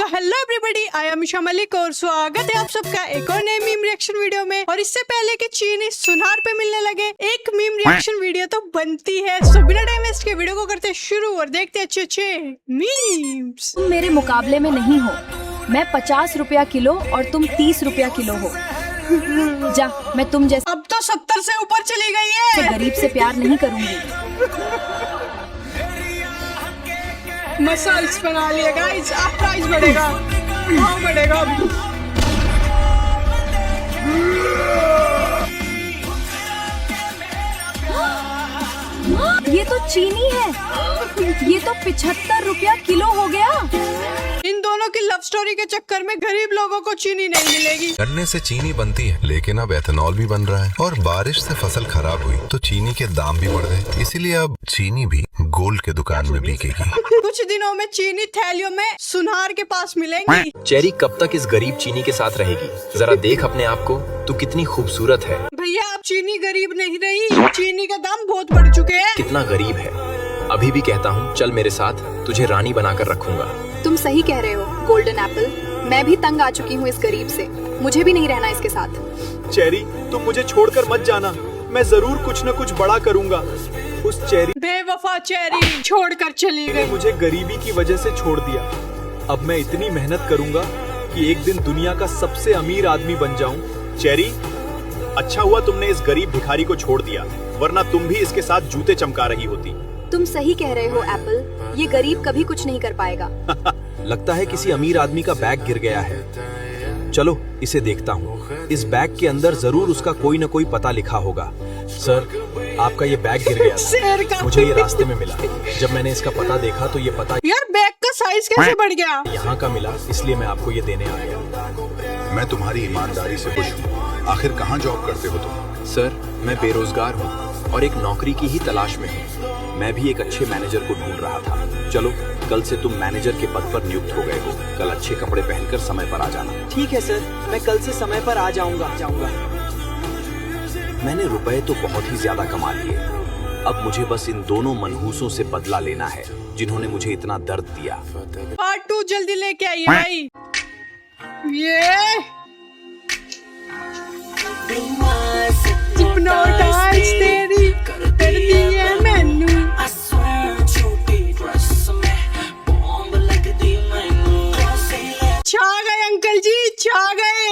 So hello everybody, I am Isha Malik और स्वागत है आप सबका एक और नए मीम रिएक्शन वीडियो में। और इससे पहले कि चीनी सुनार पे मिलने लगे, एक मीम रिएक्शन वीडियो तो बनती है। सो बिना टाइम वेस्ट के वीडियो को करते शुरू और देखते अच्छे अच्छे मीम्स। तुम मेरे मुकाबले में नहीं हो। मैं 50 रुपया किलो और तुम 30 रुपया किलो हो। जा, मैं तुम जैसे अब तो 70 से ऊपर चली गई है। गरीब से प्यार नहीं करूंगी। मसल्स बना लिया गाइस, अब प्राइस बढ़ेगा, भाव बढ़ेगा। ये तो चीनी है। ये तो 75 रुपया किलो हो गया। इन दोनों की लव स्टोरी के चक्कर में गरीब लोगों को चीनी नहीं मिलेगी। गन्ने से चीनी बनती है, लेकिन अब एथेनॉल भी बन रहा है और बारिश से फसल खराब हुई तो चीनी के दाम भी बढ़ गए। इसीलिए अब चीनी भी गोल्ड के दुकान में बिकेगी। कुछ दिनों में चीनी थैलियों में सुनार के पास मिलेंगी। चेरी कब तक इस गरीब चीनी के साथ रहेगी? जरा देख अपने आप को, तू कितनी खूबसूरत है। भैया अब चीनी गरीब नहीं रही, चीनी का दाम बहुत बढ़ चुके हैं। कितना गरीब है। अभी भी कहता हूँ चल मेरे साथ, तुझे रानी बनाकर रखूंगा। तुम सही कह रहे हो गोल्डन एप्पल। मैं भी तंग आ चुकी हूँ इस गरीब से। मुझे भी नहीं रहना इसके साथ। चेरी, तुम मुझे छोड़कर मत जाना। मैं जरूर कुछ न कुछ बड़ा करूँगा। उस चेरी बेवफा चेरी छोड़कर चली ने गई। मुझे गरीबी की वजह से छोड़ दिया। अब मैं इतनी मेहनत करूँगा कि एक दिन दुनिया का सबसे अमीर आदमी बन जाऊँ। चेरी, अच्छा हुआ तुमने इस गरीब भिखारी को छोड़ दिया, वरना तुम भी इसके साथ जूते चमका रही होती। तुम सही कह रहे हो एप्पल। ये गरीब कभी कुछ नहीं कर पाएगा। लगता है किसी अमीर आदमी का बैग गिर गया है। चलो इसे देखता हूँ। इस बैग के अंदर जरूर उसका कोई न कोई पता लिखा होगा। सर, आपका ये बैग गिर गया शेर का था। मुझे ये रास्ते में मिला। जब मैंने इसका पता देखा तो ये पता यार बैग का साइज कैसे बढ़ गया? यहाँ का मिला, इसलिए मैं आपको ये देने आ गया। मैं तुम्हारी ईमानदारी से खुश हूँ। आखिर कहाँ जॉब करते हो तुम? सर, मैं बेरोजगार हूँ और एक नौकरी की ही तलाश में हूँ। मैं भी एक अच्छे मैनेजर को ढूंढ रहा था। चलो, कल से तुम मैनेजर के पद पर नियुक्त हो गए हो। कल अच्छे कपड़े पहनकर समय पर आ जाना। ठीक है सर, मैं कल से समय पर आ जाऊंगा। मैंने रुपए तो बहुत ही ज्यादा कमा लिए। अब मुझे बस इन दोनों मनहूसों से बदला लेना है जिन्होंने मुझे इतना दर्द दिया। पार्ट 2 जल्दी लेके आइए भाई। ये हिप्नोटाइज तेरी कर दी है मैनू। छा गए अंकल जी, छा गए।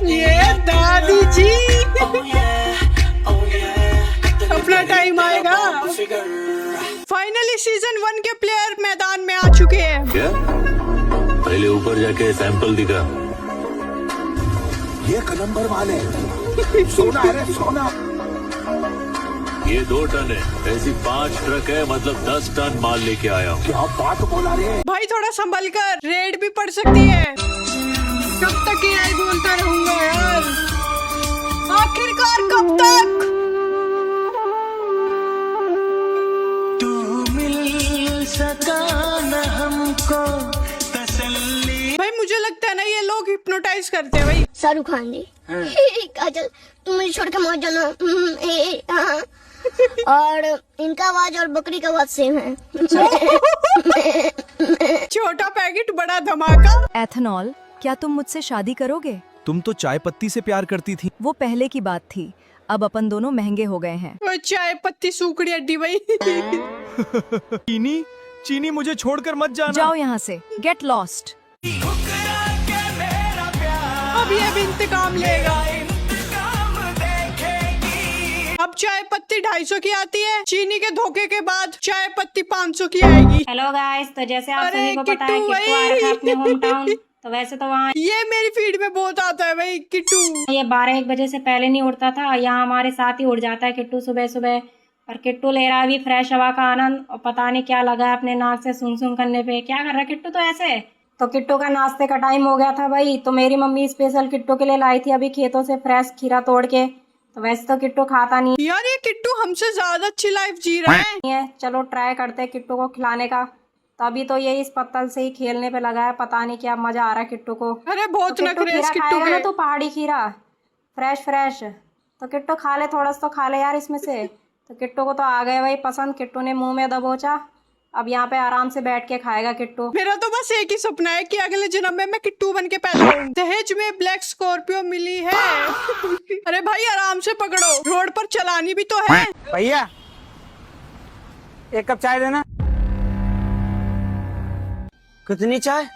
ये दादी जी अपना टाइम आएगा। फाइनली सीजन 1 के प्लेयर मैदान में आ चुके हैं। क्या? पहले ऊपर जाके सैंपल दिखा। ये नंबर वाले सोना है रे, सोना। ये 2 टन है, ऐसी 5 ट्रक है, मतलब 10 टन माल लेके आया हूँ। क्या बात बोला रे। भाई थोड़ा संभल कर, रेड भी पड़ सकती है। कब तक ये बोलता रहूंगा यार, आखिरकार कब तक? तू मिल सका न हमको तसल्ली। भाई मुझे लगता है ना ये लोग हिप्नोटाइज करते हैं भाई। शाहरुख खान जी। काजल, तुम मुझे छोड़ के मत जाना। हाँ। और इनका आवाज और बकरी का आवाज सेम है। छोटा पैकेट बड़ा धमाका। एथेनॉल, क्या तुम मुझसे शादी करोगे? तुम तो चाय पत्ती से प्यार करती थी। वो पहले की बात थी, अब अपन दोनों महंगे हो गए हैं। वो चाय पत्ती सूखड़ी हड्डी भाई। चीनी, चीनी मुझे छोड़कर मत जाना। जाओ यहाँ से, गेट लॉस्ट। अब ये भी इंतकाम लेगा। अब चाय पत्ती 250 की आती है, चीनी के धोखे के बाद चाय पत्ती 500 की आएगी। हेलो गाइस, तो जैसे आप अरे सभी को पता है किट्टू किट्टू आ रखा है अपने होम टाउन। तो वैसे तो वहाँ ये मेरी फीड में बहुत आता है भाई किट्टू। ये 12-1 बजे से पहले नहीं उठता था। यहाँ हमारे साथ ही उठ जाता है किट्टू सुबह सुबह। और किट्टू ले रहा है अभी फ्रेश हवा का आनंद। और पता नहीं क्या लगा है अपने नाक से सुन करने पे। क्या कर रहा है किट्टू? तो ऐसे तो किट्टू का नाश्ते का टाइम हो गया था भाई। तो मेरी मम्मी स्पेशल किट्टू के लिए लाई थी अभी खेतों से फ्रेश खीरा तोड़ के। तो वैसे तो किट्टू खाता नहीं यार, ये किट्टू हमसे ज्यादा अच्छी लाइफ जी रहा है। चलो ट्राई करते हैं किट्टू को खिलाने का। तो अभी तो ये इस पत्तल से ही खेलने पे लगा है। पता नहीं क्या मजा आ रहा है किट्टू को। अरे बहुत तो नखरे इस किट्टू खाएगा ना के। तो पहाड़ी खीरा फ्रेश। तो किट्टू खा ले, थोड़ा सा तो खा ले यार इसमें से। तो किट्टू को तो आ गए भाई पसंद। किट्टू ने मुंह में दबोचा अब यहाँ पे आराम से बैठ के खाएगा किट्टू। मेरा तो बस एक ही सपना है कि अगले जन्म में मैं किट्टू बन के पैदा हूँ। दहेज में ब्लैक स्कॉर्पियो मिली है। अरे भाई आराम से पकड़ो, रोड पर चलानी भी तो है। भैया एक कप चाय देना। कितनी चाय?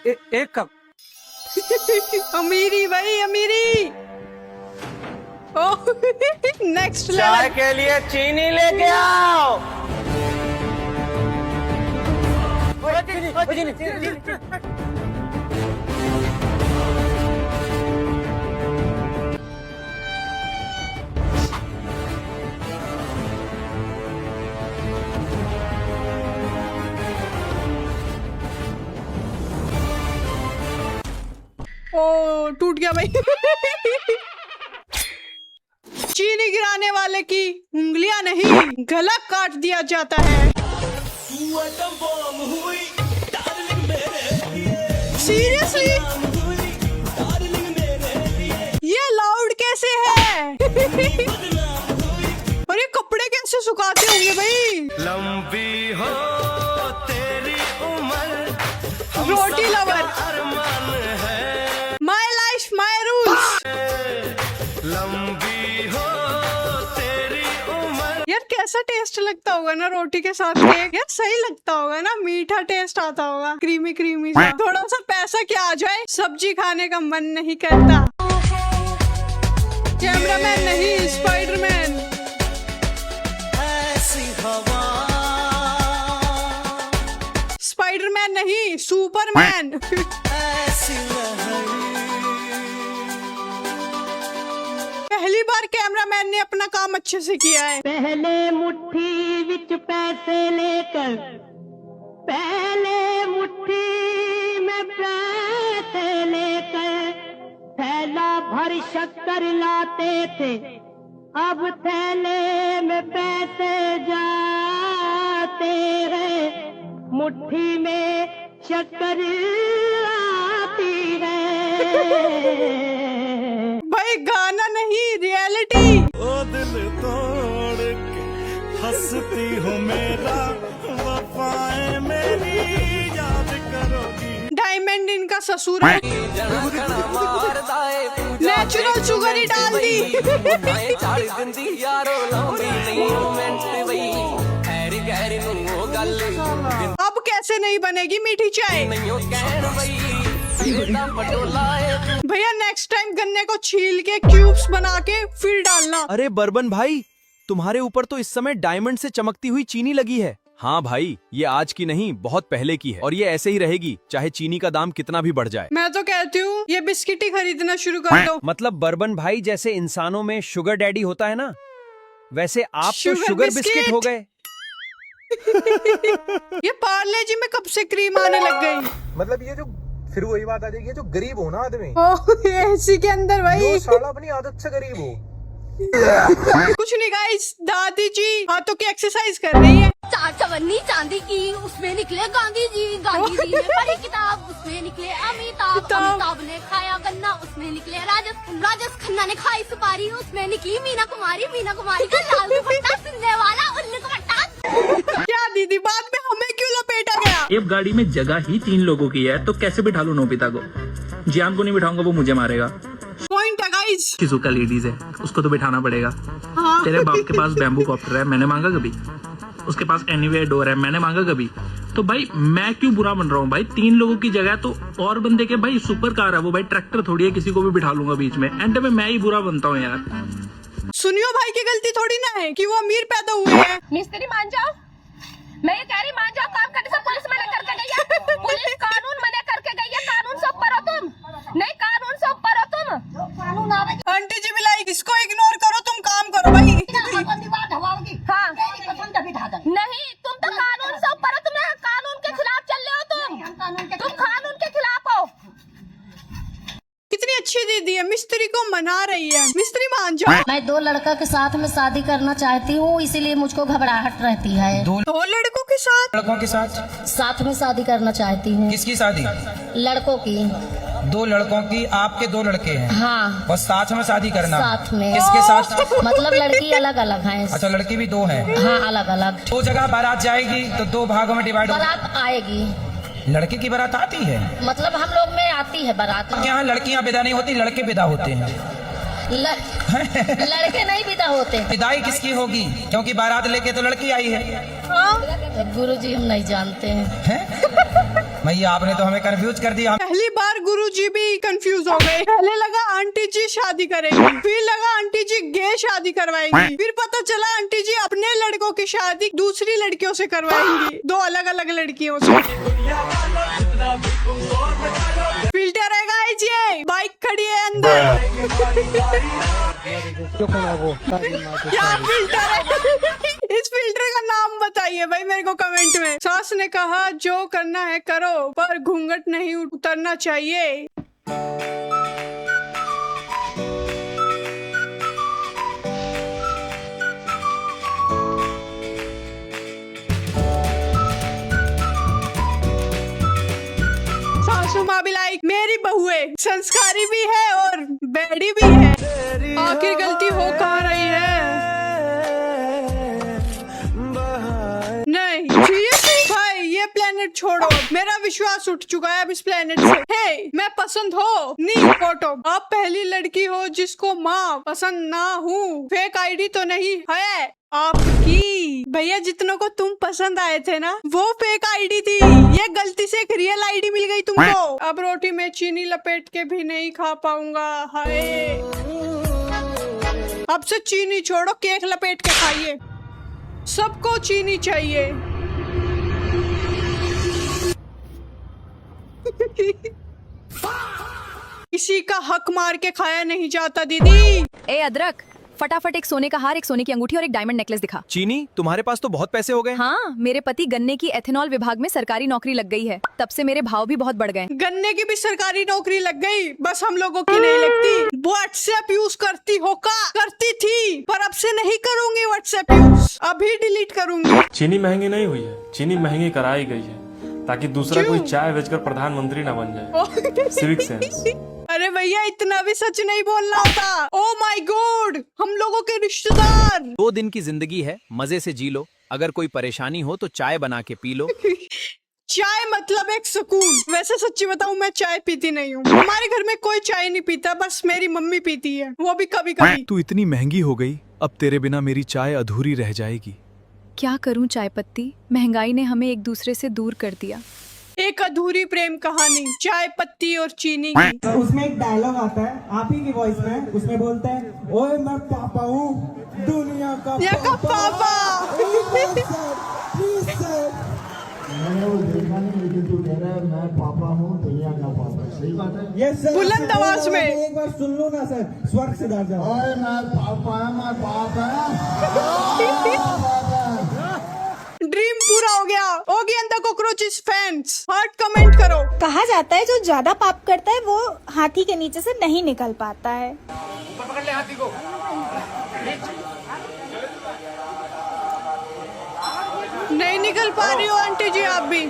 एक कप। अमीरी भाई अमीरी। ओह नेक्स्ट लेवल। चाय के लिए चीनी लेके आओ। ओ टूट गया भाई। चीनी गिराने वाले की उंगलियां नहीं गला काट दिया जाता है। सीरियसली ये लाउड कैसे है? और ये कपड़े कैसे सुखाते होंगे भाई? लंबी हो तेरी उम्र, roti lover, my life my rules. लंबी हो तेरी उम्र। यार कैसा टेस्ट लगता होगा ना रोटी के साथ केक। यार सही लगता होगा ना, मीठा टेस्ट आता होगा, क्रीमी क्रीमी सा। थोड़ा सा पैसा क्या आ जाए, सब्जी खाने का मन नहीं करता। कैमरामैन नहीं, स्पाइडरमैन। स्पाइडरमैन नहीं, सुपरमैन। पहली बार कैमरामैन ने अपना काम अच्छे से किया है। पहले मुट्ठी विच पैसे लेकर, पहले मुट्ठी में पैसे लेकर थैला भर शक्कर लाते थे, अब थैले में पैसे जाते हैं, मुट्ठी में शक्कर आती है। भाई गाना नहीं, रियलिटी। ओ दिल तोड़ के हंसती हो मेरा, वफाएं मेरी याद करोगी। डायमंड इनका ससुर है। नेचुरल शुगर ही डाल दी। अब कैसे नहीं बनेगी मीठी चाय? भैया नेक्स्ट टाइम गन्ने को छील के क्यूब्स बना के फिर डालना। अरे बर्बन भाई, तुम्हारे ऊपर तो इस समय डायमंड से चमकती हुई चीनी लगी है। हाँ भाई, ये आज की नहीं बहुत पहले की है और ये ऐसे ही रहेगी चाहे चीनी का दाम कितना भी बढ़ जाए। मैं तो कहती हूँ ये बिस्किट ही खरीदना शुरू कर दो। मतलब बर्बन भाई जैसे इंसानों में शुगर डैडी होता है ना, वैसे आप तो शुगर शुगर बिस्किट हो गए। ये पार्ले जी में कब से क्रीम आने लग गई? मतलब ये जो फिर वही बात आ जाएगी, जो गरीब हो ना आदमी, एसी के अंदर भाई साला अपनी आदत से गरीब हो। कुछ नहीं गाइस, दादी जी हाथों की एक्सरसाइज कर रही है। 4 चवन्नी चांदी की, उसमें निकले गांधी जी, गांधी जी ने पढ़ी किताब, उसमें निकले अमिताभ, अमिताभ ने खाया गन्ना, उसमें निकले राजेश खन्ना ने खाई सुपारी, उसमें निकली मीना कुमारी, मीना कुमारी का लाल दुपट्टा, सुनने वाला उल्लू दुपट्टा। क्या दीदी, बाद में हमें क्यों लपेटा गया? एक गाड़ी में जगह ही 3 लोगों की है तो कैसे बिठा लूं नोबिता को? जियान को नहीं बिठाऊंगा, वो मुझे मारेगा। पॉइंट है गाइस। शिजुका लेडीज है, उसको तो बिठाना पड़ेगा। हाँ। तेरे बाप के पास बैम्बू कॉप्टर है, मैंने मांगा कभी? उसके पास एनीवेयर डोर है, मैंने मांगा कभी? तो भाई मैं क्यों बुरा बन रहा हूँ भाई? 3 लोगों की जगह तो और बंदे के भाई सुपर कार है वो, भाई ट्रैक्टर थोड़ी है, किसी को भी बिठा लूंगा बीच में। एंड में मैं ही बुरा बनता हूँ यार। सुनियो भाई की गलती थोड़ी ना है कि वो अमीर पैदा हुए हैं। मिस्त्री मान जाओ, मैं ये कह रही मान जाओ, काम करने से पुलिस मना करके गई है, पुलिस कानून मना करके गई है, कानून से ऊपर हो तुम, नहीं कानून से ऊपर हो तुम। कानून आवेगी। आंटी जी भी लाइक, इसको इग्नोर करो, तुम काम करो भाई। हाँ नहीं, तुम तो कानून से ऊपर हो, तुम कानून के खिलाफ चल रहे हो, तुम कानून के खिलाफ हो। कितनी अच्छी दीदी है, मिस्त्री को मना रही है। मिस्त्री मान जाओ। मैं 2 लड़का के साथ में शादी करना चाहती हूँ, इसीलिए मुझको घबराहट रहती है। 2 लड़कों के साथ? लड़कों के साथ साथ में शादी करना चाहती हूँ। किसकी शादी? लड़कों की। 2 लड़कों की, आपके 2 लड़के हैं। हाँ। और साथ में शादी करना। साथ में। किसके साथ? मतलब लड़की अलग अलग है। अच्छा, लड़की भी 2 है। हाँ, अलग अलग। 2 जगह बारात जाएगी तो 2 भागों में डिवाइड। बारात आएगी। लड़के की बारात आती है? मतलब हम लोग में आती है बारात। यहाँ लड़कियाँ विदा नहीं होती, लड़के विदा होते हैं। लड़के नहीं विदा होते। विदाई किसकी होगी? क्योंकि बारात लेके तो लड़की आई है। गुरुजी हम नहीं जानते हैं। भैया आपने तो हमें कंफ्यूज कर दिया। पहली बार गुरुजी भी कंफ्यूज हो गए। पहले लगा आंटी जी शादी करेंगी, फिर लगा आंटी जी गे शादी करवाएंगी, फिर पता चला आंटी जी अपने लड़कों की शादी दूसरी लड़कियों से करवाएंगी, 2 अलग अलग लड़कियों से। फिल्टर है गाइस, ये बाइक खड़ी है अंदर। क्या फिल्टर है? इस फिल्टर का नाम बताइए भाई मेरे को कमेंट में। सास ने कहा जो करना है करो, पर घूंघट नहीं उतरना चाहिए। सासू माँ भी लाइक मेरी बहू है, संस्कारी भी है और बैडी भी है। आखिर गलती हो कहाँ रही है? नहीं सीरियसली भाई, ये प्लेनेट छोड़ो, मेरा विश्वास उठ चुका है अब इस प्लेनेट से। हे, मैं पसंद हो नहीं फोटो। आप पहली लड़की हो जिसको माँ पसंद ना हूँ। फेक आईडी तो नहीं है आपकी? भैया जितनों को तुम पसंद आए थे ना, वो फेक आईडी थी। ये गलती से एक रियल आईडी मिल गई तुमको। अब रोटी में चीनी लपेट के भी नहीं खा पाऊंगा। हाय, अब से चीनी छोड़ो, केक लपेट के खाइए। सबको चीनी चाहिए। किसी का हक मार के खाया नहीं जाता दीदी। ए अदरक, फटाफट एक सोने का हार, एक सोने की अंगूठी और एक डायमंड नेकलेस दिखा। चीनी, तुम्हारे पास तो बहुत पैसे हो गए। हाँ, मेरे पति गन्ने की एथेनॉल विभाग में सरकारी नौकरी लग गई है, तब से मेरे भाव भी बहुत बढ़ गए। गन्ने की भी सरकारी नौकरी लग गई, बस हम लोगों की नहीं लगती। व्हाट्सएप यूज करती हो का? करती थी, पर अब से नहीं करूंगी व्हाट्सएप यूज, अभी डिलीट करूंगी। चीनी महंगी नहीं हुई है, चीनी महंगी कराई गई है ताकि दूसरा कोई चाय बेचकर प्रधानमंत्री न बन जाए। Civic sense. अरे भैया इतना भी सच नहीं बोलना होता। ओ माय गॉड, हम लोगों के रिश्तेदार। 2 दिन की जिंदगी है, मजे से जी लो। अगर कोई परेशानी हो तो चाय बना के पी लो। चाय मतलब एक सुकून। वैसे सच्ची बताऊं, मैं चाय पीती नहीं हूँ। हमारे घर में कोई चाय नहीं पीता, बस मेरी मम्मी पीती है, वो भी कभी कभी। तू इतनी महंगी हो गई, अब तेरे बिना मेरी चाय अधूरी रह जाएगी। क्या करूं चाय पत्ती, महंगाई ने हमें एक दूसरे से दूर कर दिया। एक अधूरी प्रेम कहानी, चाय पत्ती और चीनी की। उसमें एक डायलॉग आता है आप ही की वॉइस में, उसमें बोलते हैं ओए मैं पापा हूँ दुनिया का पापा। मैं पापा हूँ दुनिया का पापा। सही बात है ये सर। बुलंद आवाज में एक बार सुन लो ना सर, स्वर्ग से डर जाओ। ओए मैं पापा है, मैं ड्रीम पूरा हो गया। Oggy and the Cockroaches fans heart comment करो। कहा जाता है जो ज्यादा पाप करता है वो हाथी के नीचे से नहीं निकल पाता है। पकड़ ले हाथी को। नहीं निकल पा रही हो आंटी जी आप भी।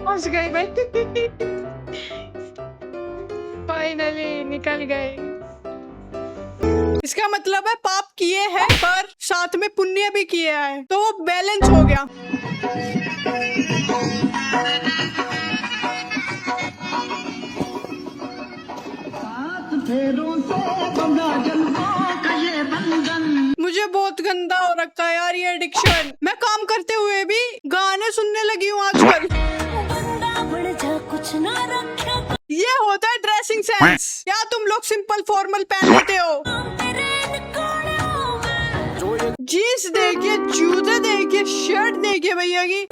फंस गई भाई। फाइनली निकल गए। इसका मतलब है पाप किए हैं पर साथ में पुण्य भी किए हैं, तो वो बैलेंस हो गया। मुझे बहुत गंदा हो रखा है यार ये एडिक्शन। मैं काम करते हुए भी गाने सुनने लगी हूँ आजकल। ये होता है ड्रेसिंग सेंस। क्या तुम लोग सिंपल फॉर्मल पहन लेते हो? जीन्स देखिए, जूते देखिए, शर्ट देखिए भैया की,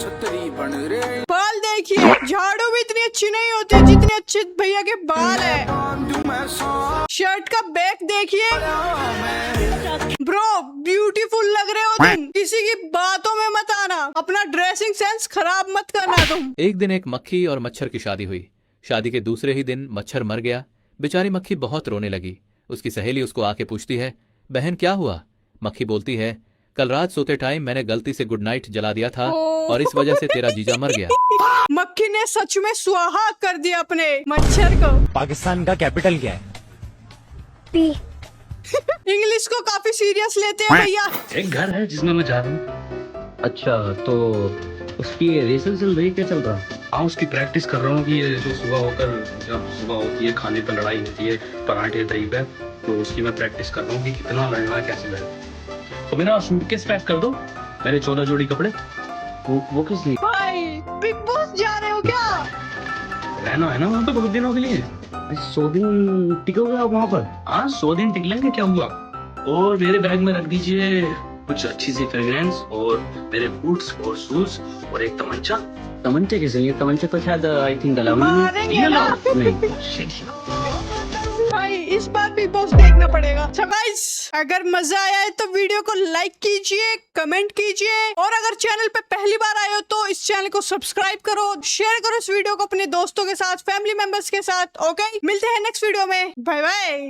बाल देखिए। झाड़ू भी इतनी अच्छी नहीं होती जितनी अच्छी भैया के बाल है। शर्ट का बैक देखिए। ब्रो ब्यूटीफुल लग रहे हो तुम, किसी की बातों में मत आना, अपना ड्रेसिंग सेंस खराब मत करना तुम। एक दिन एक मक्खी और मच्छर की शादी हुई। शादी के दूसरे ही दिन मच्छर मर गया। बेचारी मक्खी बहुत रोने लगी। उसकी सहेली उसको आके पूछती है, बहन क्या हुआ, मक्खी बोलती है, कल रात सोते टाइम मैंने गलती से गुड नाइट जला दिया था और इस वजह से तेरा जीजा मर गया। मक्खी ने सच में सुहाग कर दिया अपने मच्छर को। पाकिस्तान का कैपिटल क्या है? इंग्लिश को काफी सीरियस लेते हैं भैया। एक घर है जिसमें मैं जा रहा हूँ। अच्छा, तो उसकी रेसल चल रही, क्या चल रहा है? हाँ, उसकी प्रैक्टिस कर रहा हूँ कि ये जो जब सुबह होती है खाने पर लड़ाई होती है पराठे दही पे, तो उसकी मैं प्रैक्टिस कर रहा हूँ कि कितना लड़ना है, कैसे लड़ना। तो मेरा सूटकेस पैक कर दो, मेरे 14 जोड़ी कपड़े। वो किस लिए? भाई बिग बॉस जा रहे हो क्या? रहना है ना वहाँ पे बहुत दिनों के लिए। 100 दिन टिकोगे आप वहाँ पर? हाँ, 100 दिन टिक लेंगे, क्या हुआ। और मेरे बैग में रख दीजिए कुछ अच्छी सी फ्रेग्रेंस और मेरे बूट्स और शूज और एक तमंचा। तमंचे कैसे? ये तमंचे तो शायद आई थिंक भाई इस बार बिग बॉस देखना पड़ेगा। So guys, अगर मजा आया है तो वीडियो को लाइक कीजिए, कमेंट कीजिए और अगर चैनल पे पहली बार आए हो तो इस चैनल को सब्सक्राइब करो, शेयर करो इस वीडियो को अपने दोस्तों के साथ, फैमिली मेंबर्स के साथ। ओके, मिलते हैं नेक्स्ट वीडियो में। Bye bye.